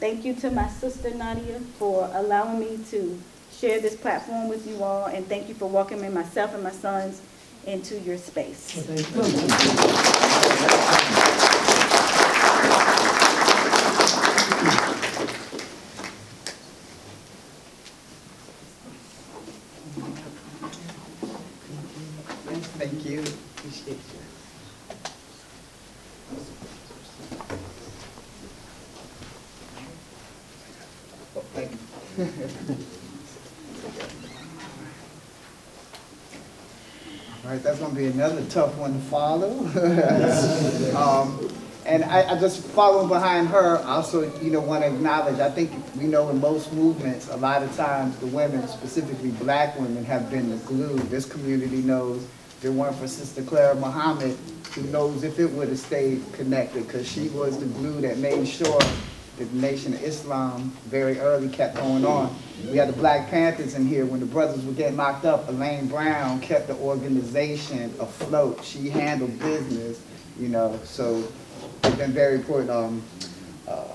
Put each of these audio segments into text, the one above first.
Thank you to my sister Nadia for allowing me to share this platform with you all, and thank you for welcoming myself and my sons into your space. Thank you. Appreciate you. Oh, thank you. All right, that's going to be another tough one to follow. And I just following behind her, also, want to acknowledge, I think we know in most movements, a lot of times the women, specifically black women, have been the glue. This community knows if it weren't for Sister Clara Muhammad, who knows if it would have stayed connected, because she was the glue that made sure that the Nation of Islam very early kept going on. We had the Black Panthers in here when the brothers were getting locked up. Elaine Brown kept the organization afloat. She handled business, so it's been very important.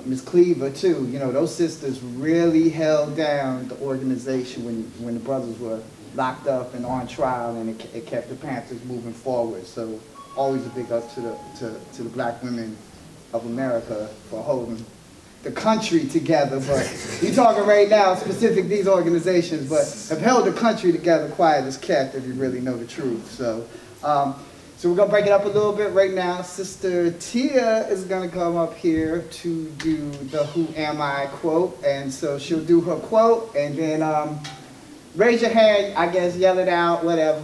Ms. Cleaver too, those sisters really held down the organization when the brothers were locked up and on trial, and it kept the Panthers moving forward. So always a big up to the black women of America for holding the country together. But we're talking right now specific these organizations, but have held the country together quiet as kept, if you really know the truth. So so we're going to break it up a little bit right now. Sister Tia is going to come up here to do the Who Am I quote. And so she'll do her quote, and then raise your hand, I guess, yell it out, whatever.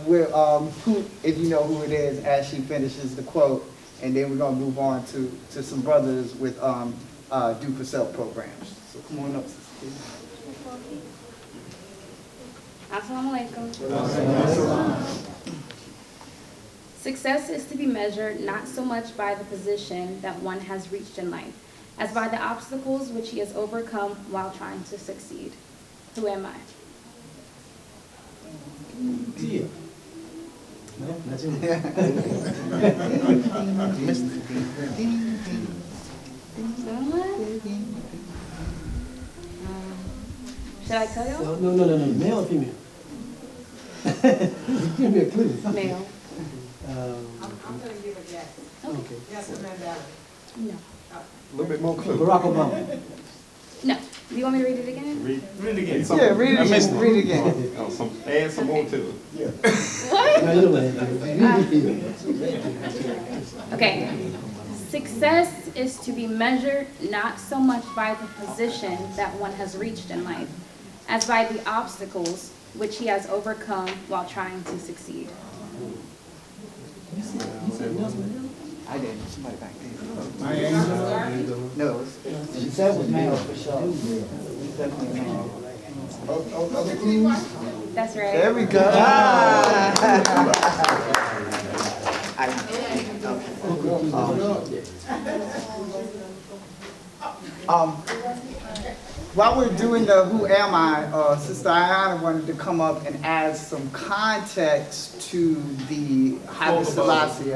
If you know who it is, as she finishes the quote. And then we're going to move on to some brothers with Do for Self programs. So come on up, Sister Tia. Assalamu alaikum. Success is to be measured not so much by the position that one has reached in life, as by the obstacles which he has overcome while trying to succeed. Who am I? Tia. No, that's it. Should I tell you? No. Male or female? Give me a clue. Male. I'm going to give a yes. Okay. Yes, Mandela. No. A little bit more clear. Barack Obama. No. Do you want me to read it again? Read it again. Yeah, read it again. Read it again. Add some more to it. What? No, you know what? Okay. Success is to be measured not so much by the position that one has reached in life, as by the obstacles which he has overcome while trying to succeed. I didn't. Somebody back there. No. She said it was male for sure. It's definitely male. Other clues? That's right. There we go. While we're doing the Who Am I, Sister Ayana wanted to come up and add some context to the Haile Selassie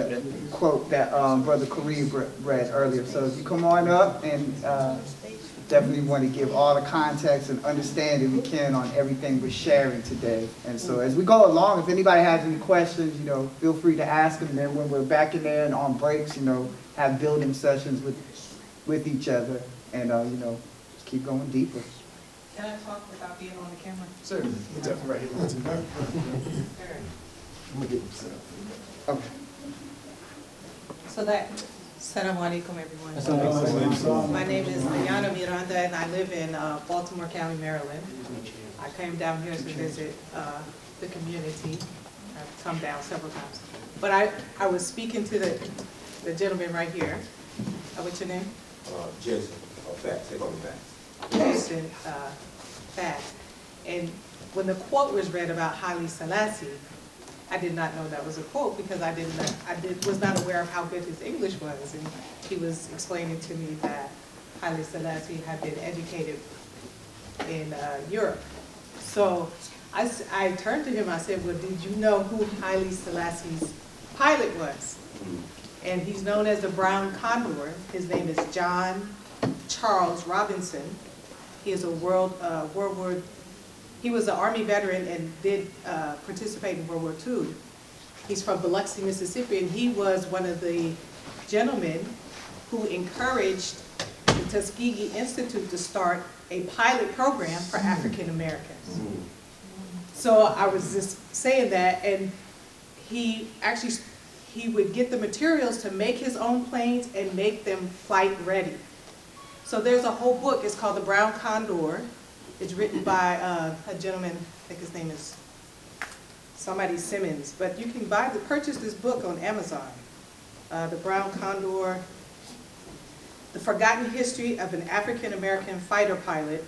quote that Brother Karim read earlier. So if you come on up, and definitely want to give all the context and understanding we can on everything we're sharing today. And so as we go along, if anybody has any questions, feel free to ask them. And then when we're back in there and on breaks, have building sessions with each other, and just keep going deeper. Can I talk without being on the camera? Sure. Definitely right here. I'm gonna get him set up. Okay. So that, Assalamu alaikum, everyone. Assalamu My name is Ayana Miranda, and I live in Baltimore County, Maryland. I came down here to visit the community. I've come down several times. But I was speaking to the gentleman right here. What's your name? Jason, take on the back. Jason Fact. And when the quote was read about Haile Selassie, I did not know that was a quote because I was not aware of how good his English was. And he was explaining to me that Haile Selassie had been educated in Europe. So I turned to him, I said, well, did you know who Haile Selassie's pilot was? And he's known as the Brown Condor. His name is John Charles Robinson. He is a he was an Army veteran and did participate in World War II. He's from Biloxi, Mississippi, and he was one of the gentlemen who encouraged the Tuskegee Institute to start a pilot program for African Americans. So I was just saying that, and he would get the materials to make his own planes and make them flight ready. So there's a whole book, it's called The Brown Condor. It's written by a gentleman, I think his name is somebody Simmons, but you can purchase this book on Amazon. The Brown Condor, The Forgotten History of an African American Fighter Pilot,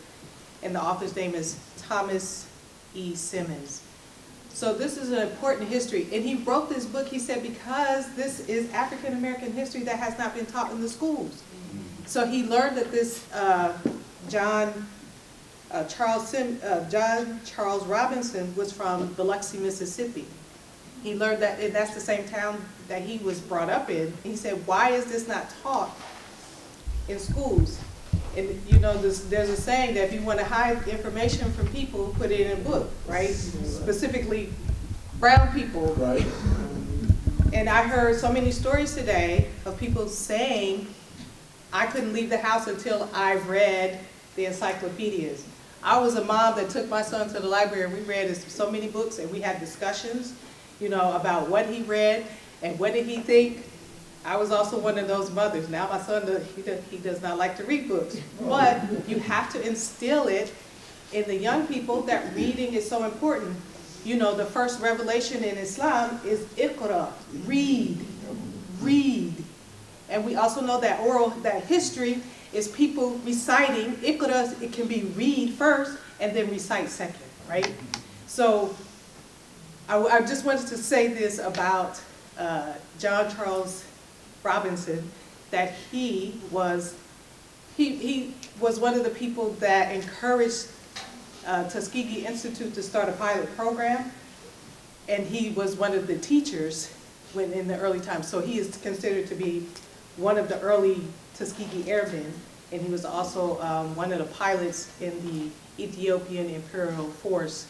and the author's name is Thomas E. Simmons. So this is an important history, and he wrote this book, he said, because this is African American history that has not been taught in the schools. So he learned that this John Charles Robinson was from Biloxi, Mississippi. He learned that, and that's the same town that he was brought up in. He said, why is this not taught in schools? And you know, there's a saying that if you want to hide information from people, put it in a book, right? Specifically, brown people. Right. And I heard so many stories today of people saying, I couldn't leave the house until I read the encyclopedias. I was a mom that took my son to the library, and we read so many books, and we had discussions, you know, about what he read and what did he think. I was also one of those mothers. Now my son, he does not like to read books, but you have to instill it in the young people that reading is so important. You know, the first revelation in Islam is Iqra, read, read. And we also know that that history is people reciting. Iqra, it can be read first and then recite second, right? So I just wanted to say this about John Charles Robinson, that he was one of the people that encouraged Tuskegee Institute to start a pilot program, and he was one of the teachers in the early times. So he is considered to be one of the early Tuskegee Airmen, and he was also one of the pilots in the Ethiopian Imperial Force,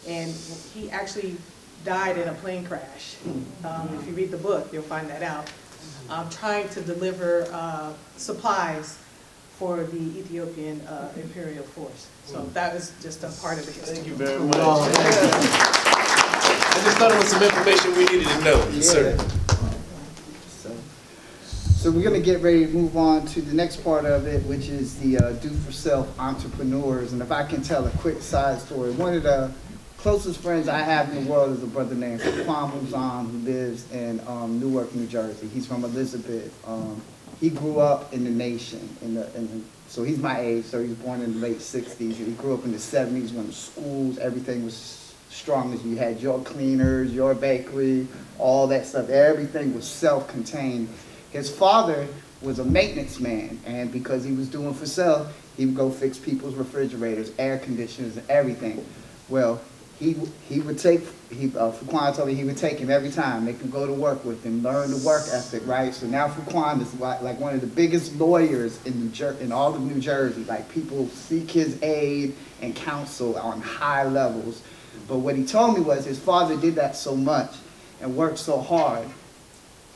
and he actually died in a plane crash. If you read the book, you'll find that out. Trying to deliver supplies for the Ethiopian Imperial Force. So that was just a part of the history. Thank you very much. I just thought it was some information we needed to know. Yes, sir. So we're going to get ready to move on to the next part of it, which is the do-for-self entrepreneurs. And if I can tell a quick side story, one of the closest friends I have in the world is a brother named Kwame Muzan, who lives in Newark, New Jersey. He's from Elizabeth. He grew up in the nation, so he's my age, so he was born in the late 60s. He grew up in the 70s when the schools, everything was strong as you had your cleaners, your bakery, all that stuff. Everything was self-contained. His father was a maintenance man, and because he was doing for self, he would go fix people's refrigerators, air conditioners, and everything. Well, Fuquan told me he would take him every time, make him go to work with him, learn the work ethic, right? So now Fuquan is like one of the biggest lawyers in all of New Jersey. Like, people seek his aid and counsel on high levels. But what he told me was his father did that so much and worked so hard.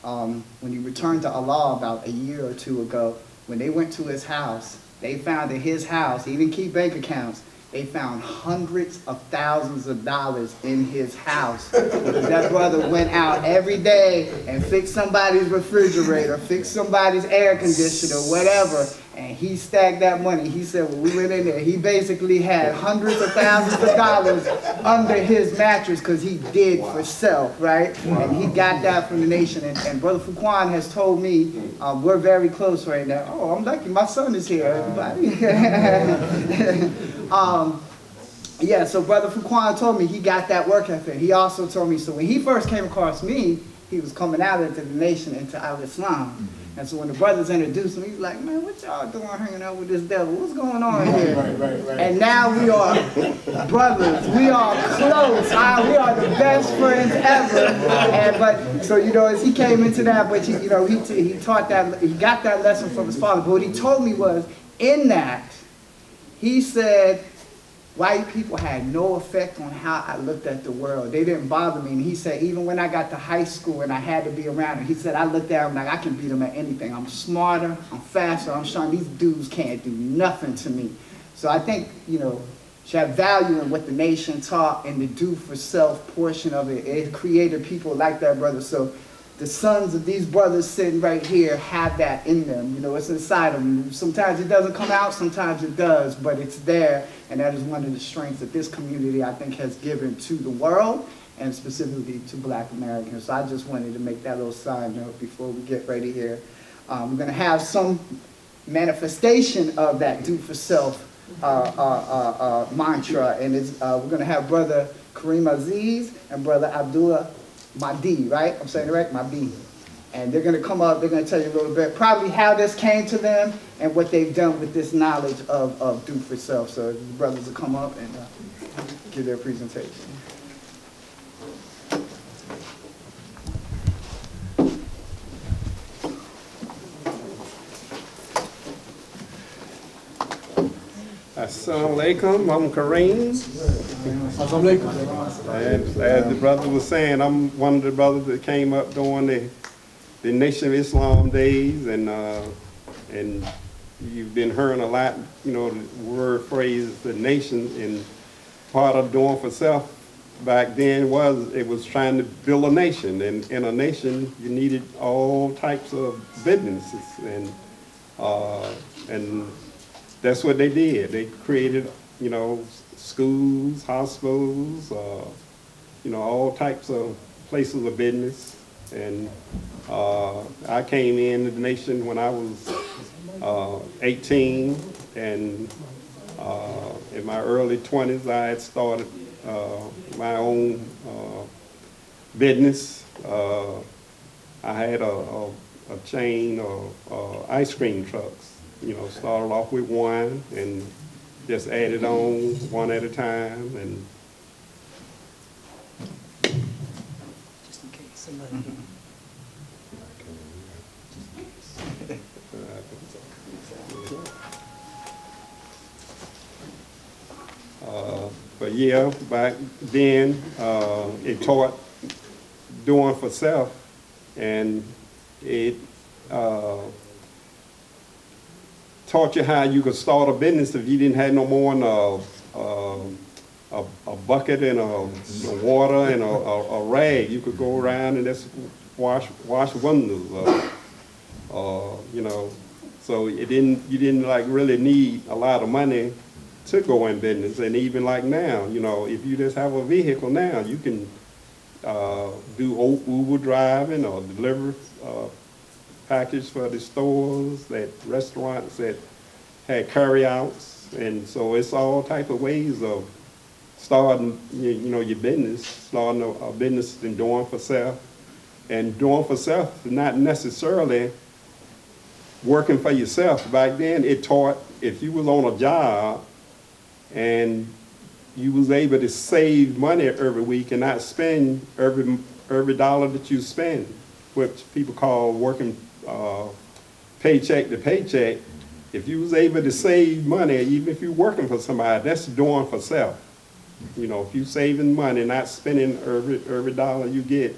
When he returned to Allah about a year or two ago, when they went to his house, they found in his house, he didn't keep bank accounts, they found hundreds of thousands of dollars in his house. Because that brother went out every day and fixed somebody's refrigerator, fixed somebody's air conditioner, whatever, and he stacked that money. He said when we went in there, he basically had hundreds of thousands of dollars under his mattress because he did for self, right? And he got that from the nation. And Brother Fuquan has told me, we're very close right now. Oh, I'm lucky my son is here, everybody. Yeah, so Brother Fuquan told me he got that work ethic. He also told me, so when he first came across me, he was coming out into the nation, into Al-Islam. And so when the brothers introduced him, he was like, man, what y'all doing hanging out with this devil? What's going on here? Right. And now we are brothers. We are close. We are the best friends ever. But so as he came into that, but he taught that, he got that lesson from his father. But what he told me was, in that, he said, white people had no effect on how I looked at the world. They didn't bother me. And he said, even when I got to high school and I had to be around them, he said, I looked at them like I can beat them at anything. I'm smarter, I'm faster, I'm strong. These dudes can't do nothing to me. So I think, should have value in what the nation taught and the do for self portion of it. It created people like that, brother. So the sons of these brothers sitting right here have that in them. It's inside of them. Sometimes it doesn't come out, sometimes it does, but it's there. And that is one of the strengths that this community, I think, has given to the world and specifically to Black Americans. So I just wanted to make that little side note before we get ready here. We're going to have some manifestation of that do for self mantra. And we're going to have Brother Karim Azeez and Brother Abdullah Mahdi, right? I'm saying it right? Mahdi. And they're going to come up, they're going to tell you a little bit, probably how this came to them and what they've done with this knowledge of do for self. So the brothers will come up and give their presentation. Assalamu alaikum, I'm Karim. And as the brother was saying, I'm one of the brothers that came up during the Nation of Islam days, and you've been hearing a lot, the word phrase, the nation, and part of doing for self back then it was trying to build a nation, and in a nation you needed all types of businesses, and that's what they did. They created, schools, hospitals, all types of places of business. And I came into the nation when I was 18, and in my early 20s, I had started my own business. I had a chain of ice cream trucks. Started off with one and just added on one at a time. And just in case somebody. But yeah, back then it taught doing for self, and it taught you how you could start a business if you didn't have no more than a bucket and a water and a rag. You could go around and just wash windows, So you didn't like really need a lot of money to go in business. And even like now, if you just have a vehicle now, you can do Uber driving or deliver package for the stores, that restaurants that had carryouts, and so it's all type of ways of starting, your business, starting a business and doing for self. And doing for self is not necessarily working for yourself. Back then, it taught if you was on a job and you was able to save money every week and not spend every dollar that you spend, which people call working paycheck to paycheck. If you was able to save money, even if you're working for somebody, that's doing for self. If you saving money, not spending every dollar you get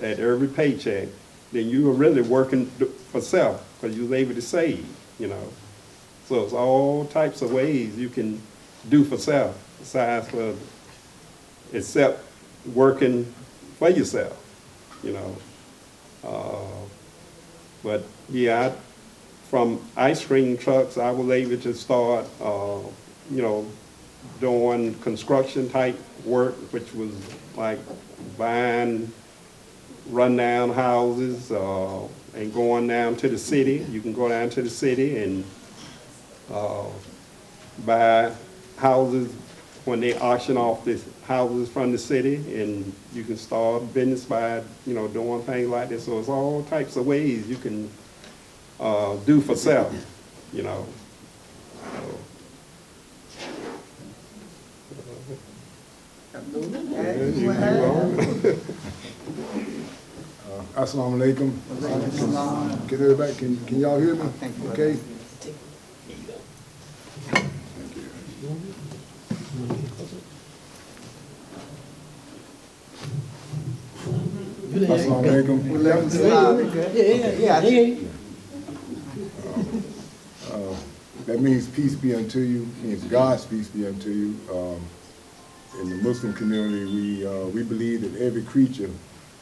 at every paycheck, then you are really working for self because you was able to save. So it's all types of ways you can do for self, except working for yourself. But yeah, from ice cream trucks, I was able to start, doing construction type work, which was like buying rundown houses and going down to the city. You can go down to the city and buy houses when they auction off the houses from the city, and you can start business by, doing things like this. So it's all types of ways you can do for self, you know. Assalamu alaikum. Can everybody, can y'all hear me? Okay. Assalamu alaikum. That means peace be unto you, means God's peace be unto you. In the Muslim community, we believe that every creature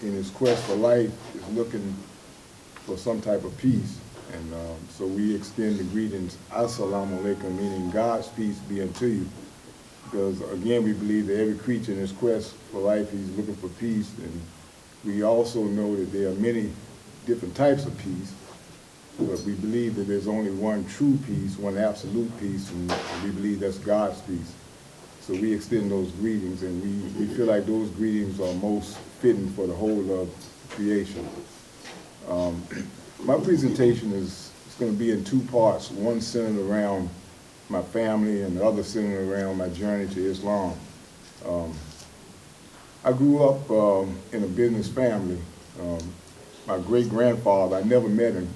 in his quest for life is looking for some type of peace. And so we extend the greetings, Assalamu alaikum, meaning God's peace be unto you. Because again, we believe that every creature in his quest for life, he's looking for peace. And we also know that there are many different types of peace. But we believe that there's only one true peace, one absolute peace, and we believe that's God's peace. So we extend those greetings, and we feel like those greetings are most fitting for the whole of creation. My presentation is going to be in two parts, one centered around my family and the other centered around my journey to Islam. I grew up in a business family. My great-grandfather, I never met him,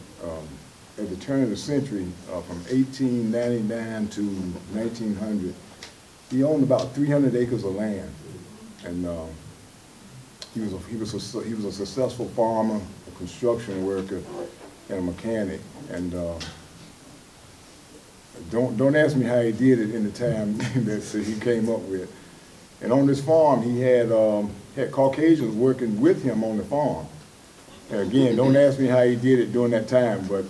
at the turn of the century, from 1899 to 1900, he owned about 300 acres of land, and he was a successful farmer, a construction worker, and a mechanic. And don't ask me how he did it in the time that he came up with. And on this farm, he had Caucasians working with him on the farm. And again, don't ask me how he did it during that time, but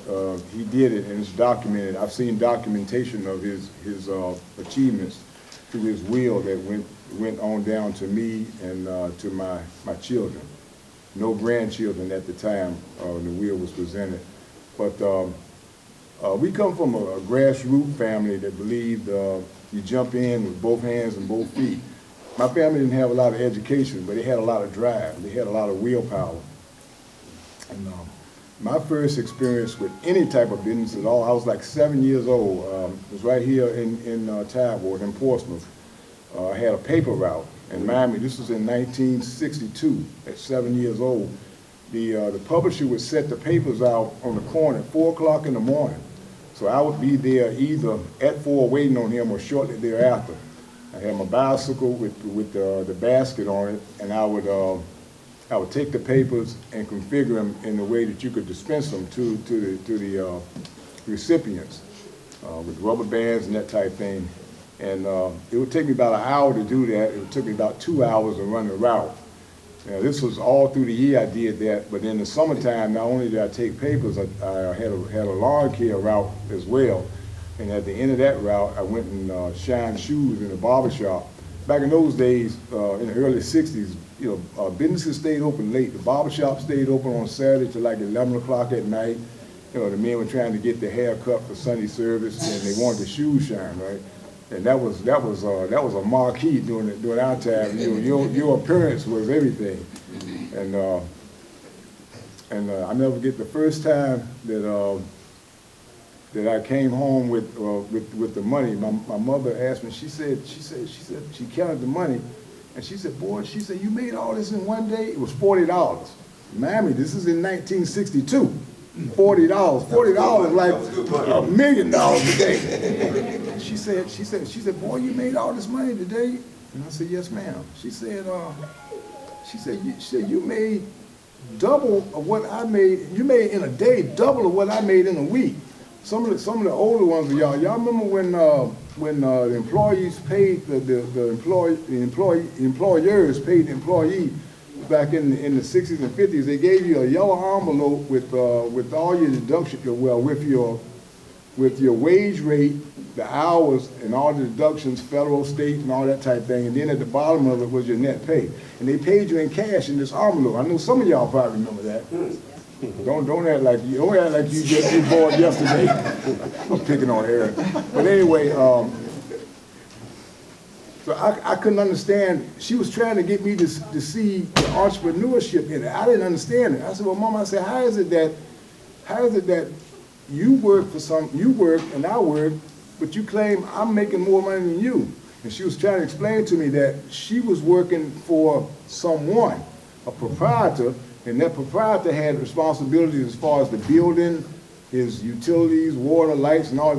he did it, and it's documented. I've seen documentation of his achievements through his will that went on down to me and to my children. No grandchildren at the time the will was presented. But we come from a grassroots family that believed you jump in with both hands and both feet. My family didn't have a lot of education, but they had a lot of drive. They had a lot of willpower. And my first experience with any type of business at all, I was like 7 years old. It was right here in Tadworth, in Portsmouth. I had a paper route in Miami. This was in 1962, at 7 years old. The publisher would set the papers out on the corner at 4 o'clock in the morning. So I would be there either at 4 waiting on him or shortly thereafter. I had my bicycle with the basket on it, and I would take the papers and configure them in a way that you could dispense them to the recipients with rubber bands and that type thing. And it would take me about an hour to do that. It took me about 2 hours to run the route. Now, this was all through the year I did that, but in the summertime, not only did I take papers, I had a lawn care route as well. And at the end of that route, I went and shined shoes in a barber shop. Back in those days, in the early 60s, you know, businesses stayed open late. The barber shop stayed open on Saturday till like 11 o'clock at night. You know, the men were trying to get their hair cut for Sunday service, and they wanted the shoes shine, right? And that was a marquee during our time. Your appearance was everything. And I never forget the first time that I came home with the money. My mother asked me. She she counted the money, and she said, "Boy," she said, "you made all this in one day." It was $40. Mammy, this is in 1962. $40. $40 like $1 million today. She said, "Boy, you made all this money today?" And I said, "Yes, ma'am." She said, "You made double of what I made. You made in a day double of what I made in a week." Some of the older ones of y'all remember when the employees paid the employers paid the employee back in the 60s and 50s. They gave you a yellow envelope with all your deductions, well, with your wage rate, the hours, and all the deductions, federal, state, and all that type of thing. And then at the bottom of it was your net pay. And they paid you in cash in this envelope. I know some of y'all probably remember that. Don't act like you just you bored yesterday. I'm picking on Eric. But anyway, so I couldn't understand. She was trying to get me to see the entrepreneurship in it. I didn't understand it. I said, "Well, Mama," I said, how is it that you work and I work, but you claim I'm making more money than you. And she was trying to explain to me that she was working for someone, a proprietor, and that proprietor had responsibilities as far as the building, his utilities, water, lights, and all